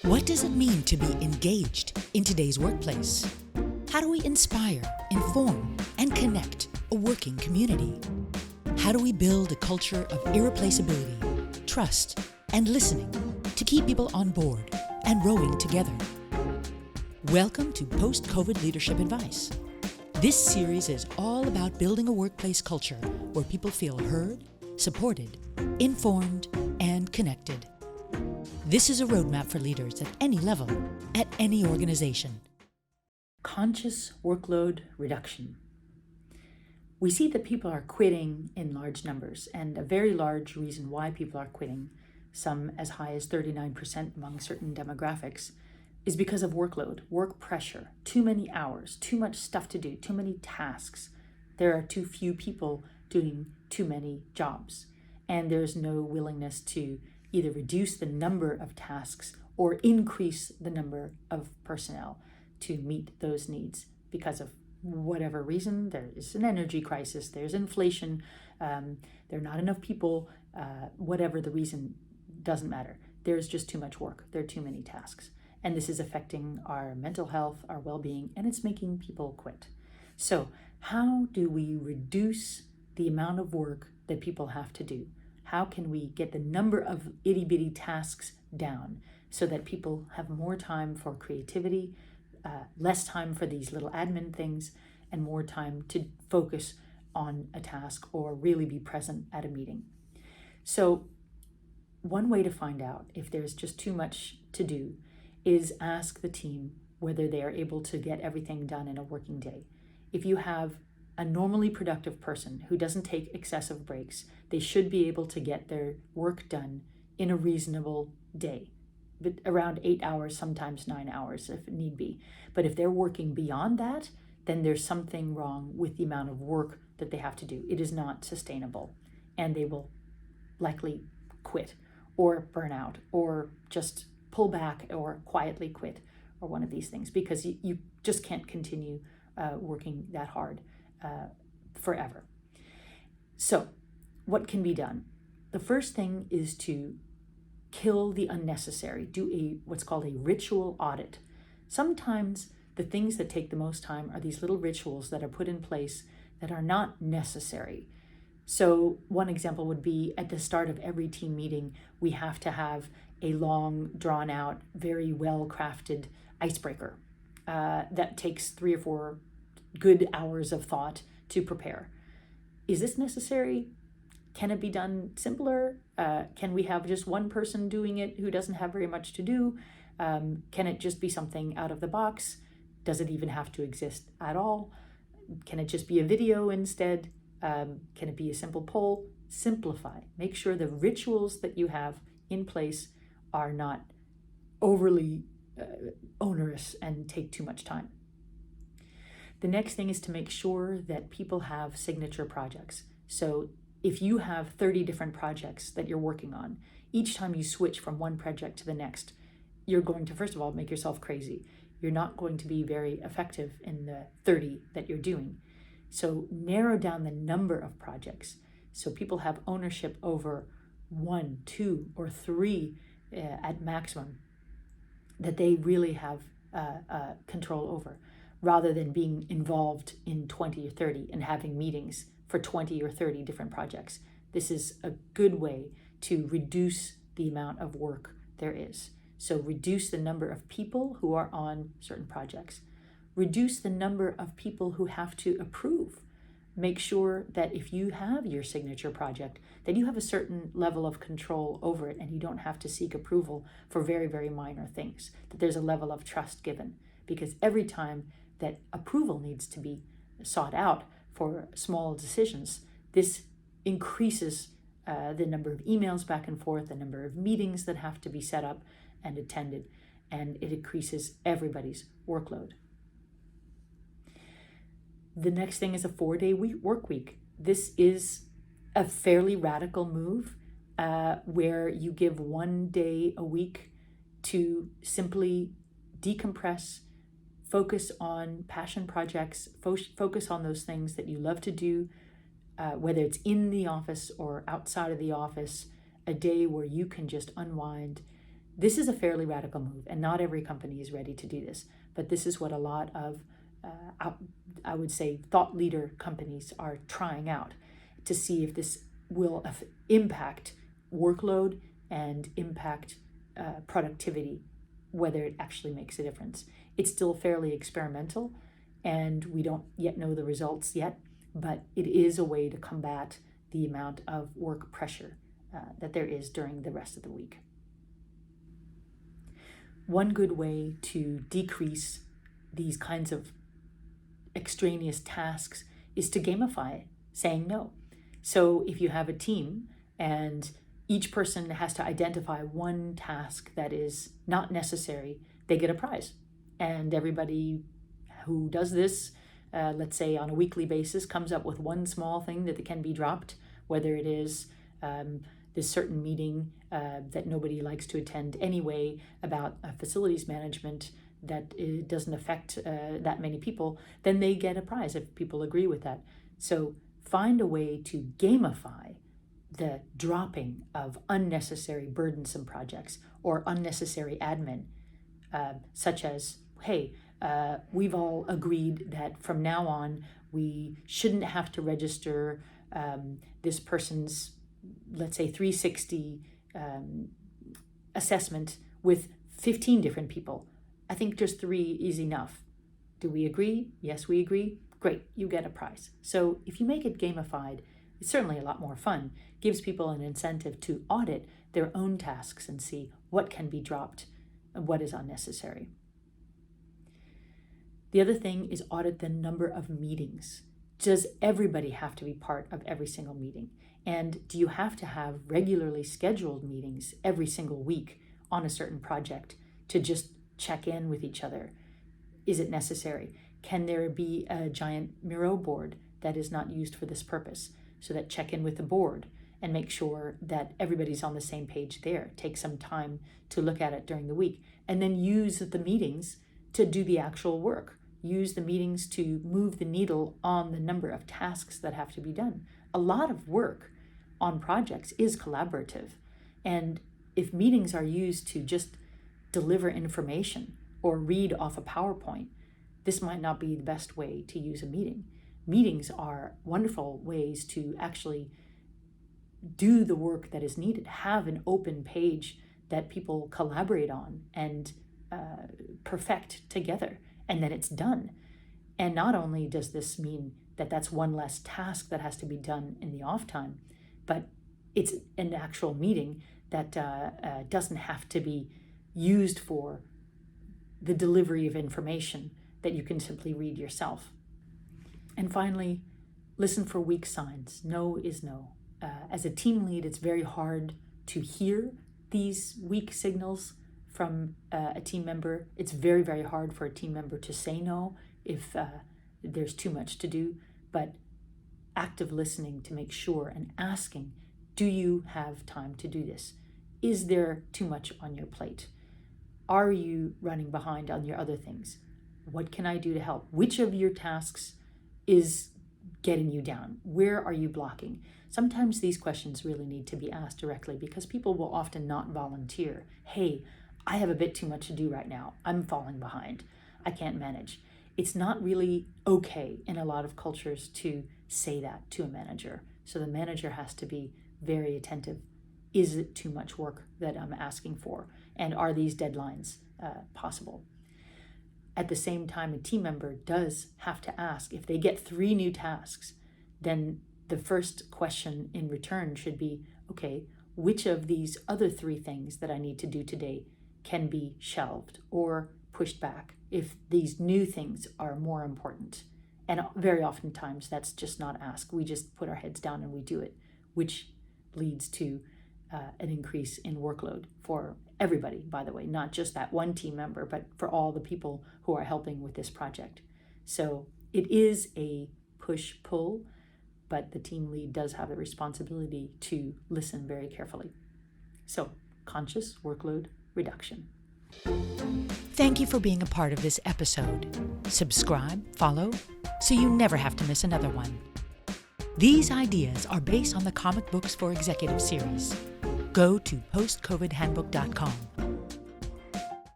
What does it mean to be engaged in today's workplace? How do we inspire, inform, and connect a working community? How do we build a culture of irreplaceability, trust, and listening to keep people on board and rowing together? Welcome to Post-COVID Leadership Advice. This series is all about building a workplace culture where people feel heard, supported, informed, and connected. This is a roadmap for leaders at any level, at any organization. Conscious workload reduction. We see that people are quitting in large numbers, and a very large reason why people are quitting, some as high as 39% among certain demographics, is because of workload, work pressure, too many hours, too much stuff to do, too many tasks. There are too few people doing too many jobs, and there's no willingness to either reduce the number of tasks or increase the number of personnel to meet those needs because of whatever reason. There is an energy crisis, there's inflation, there are not enough people, whatever the reason, doesn't matter. There's just too much work, there are too many tasks. And this is affecting our mental health, our well-being, and it's making people quit. So how do we reduce the amount of work that people have to do? How can we get the number of itty-bitty tasks down so that people have more time for creativity, less time for these little admin things, and more time to focus on a task or really be present at a meeting? So one way to find out if there's just too much to do is ask the team whether they are able to get everything done in a working day. If you have a normally productive person who doesn't take excessive breaks, they should be able to get their work done in a reasonable day, but around 8 hours, sometimes 9 hours if need be. But if they're working beyond that, then there's something wrong with the amount of work that they have to do. It is not sustainable, and they will likely quit or burn out or just pull back or quietly quit, or one of these things, because you just can't continue working that hard forever. So what can be done? The first thing is to kill the unnecessary, do what's called a ritual audit. Sometimes the things that take the most time are these little rituals that are put in place that are not necessary. So one example would be at the start of every team meeting, we have to have a long, drawn out, very well crafted icebreaker that takes 3 or 4 good hours of thought to prepare. Is this necessary? Can it be done simpler? Can we have just one person doing it who doesn't have very much to do? Can it just be something out of the box? Does it even have to exist at all? Can it just be a video instead? Can it be a simple poll? Simplify. Make sure the rituals that you have in place are not overly onerous and take too much time. The next thing is to make sure that people have signature projects. So if you have 30 different projects that you're working on, each time you switch from one project to the next, you're going to, first of all, make yourself crazy. You're not going to be very effective in the 30 that you're doing. So narrow down the number of projects so people have ownership over 1, 2, or 3 at maximum that they really have control over, rather than being involved in 20 or 30 and having meetings for 20 or 30 different projects. This is a good way to reduce the amount of work there is. So reduce the number of people who are on certain projects. Reduce the number of people who have to approve. Make sure that if you have your signature project, that you have a certain level of control over it and you don't have to seek approval for very, very minor things, that there's a level of trust given. Because every time that approval needs to be sought out for small decisions, this increases the number of emails back and forth, the number of meetings that have to be set up and attended, and it increases everybody's workload. The next thing is a 4-day work week. This is a fairly radical move where you give 1 day a week to simply decompress, focus on passion projects, focus on those things that you love to do, whether it's in the office or outside of the office, a day where you can just unwind, this is a fairly radical move, and not every company is ready to do this, but this is what a lot of, I would say, thought leader companies are trying out to see if this will impact workload and impact productivity, whether it actually makes a difference. It's still fairly experimental, and we don't yet know the results yet, but it is a way to combat the amount of work pressure that there is during the rest of the week. One good way to decrease these kinds of extraneous tasks is to gamify saying no. So if you have a team and each person has to identify one task that is not necessary, they get a prize. And everybody who does this, let's say on a weekly basis, comes up with one small thing that can be dropped, whether it is this certain meeting that nobody likes to attend anyway about facilities management that it doesn't affect that many people, then they get a prize if people agree with that. So find a way to gamify the dropping of unnecessary burdensome projects or unnecessary admin, such as, hey, we've all agreed that from now on we shouldn't have to register this person's, let's say, 360 assessment with 15 different people. I think just 3 is enough. Do we agree? Yes, we agree. Great, you get a prize. So if you make it gamified, it's certainly a lot more fun. Gives people an incentive to audit their own tasks and see what can be dropped and what is unnecessary. The other thing is audit the number of meetings. Does everybody have to be part of every single meeting? And do you have to have regularly scheduled meetings every single week on a certain project to just check in with each other? Is it necessary? Can there be a giant Miro board that is not used for this purpose, so that check in with the board and make sure that everybody's on the same page there? Take some time to look at it during the week, and then use the meetings to do the actual work. Use the meetings to move the needle on the number of tasks that have to be done. A lot of work on projects is collaborative, and if meetings are used to just deliver information or read off a PowerPoint, this might not be the best way to use a meeting. Meetings are wonderful ways to actually do the work that is needed, have an open page that people collaborate on and perfect together, and then it's done. And not only does this mean that that's one less task that has to be done in the off time, but it's an actual meeting that doesn't have to be used for the delivery of information that you can simply read yourself. And finally, listen for weak signs. No is no. As a team lead, it's very hard to hear these weak signals from a team member. It's very, very hard for a team member to say no if there's too much to do, but active listening to make sure and asking, do you have time to do this? Is there too much on your plate? Are you running behind on your other things? What can I do to help? Which of your tasks is getting you down? Where are you blocking? Sometimes these questions really need to be asked directly, because people will often not volunteer. Hey, I have a bit too much to do right now. I'm falling behind. I can't manage. It's not really okay in a lot of cultures to say that to a manager. So the manager has to be very attentive. Is it too much work that I'm asking for? And are these deadlines possible? At the same time, a team member does have to ask, if they get 3 new tasks, then the first question in return should be, okay, which of these other 3 things that I need to do today can be shelved or pushed back if these new things are more important? And very oftentimes that's just not asked. We just put our heads down and we do it, which leads to an increase in workload for everybody, by the way, not just that one team member, but for all the people who are helping with this project. So it is a push-pull, but the team lead does have the responsibility to listen very carefully. So, conscious workload reduction. Thank you for being a part of this episode. Subscribe, follow, so you never have to miss another one. These ideas are based on the Comic Books for Executive series. Go to postcovidhandbook.com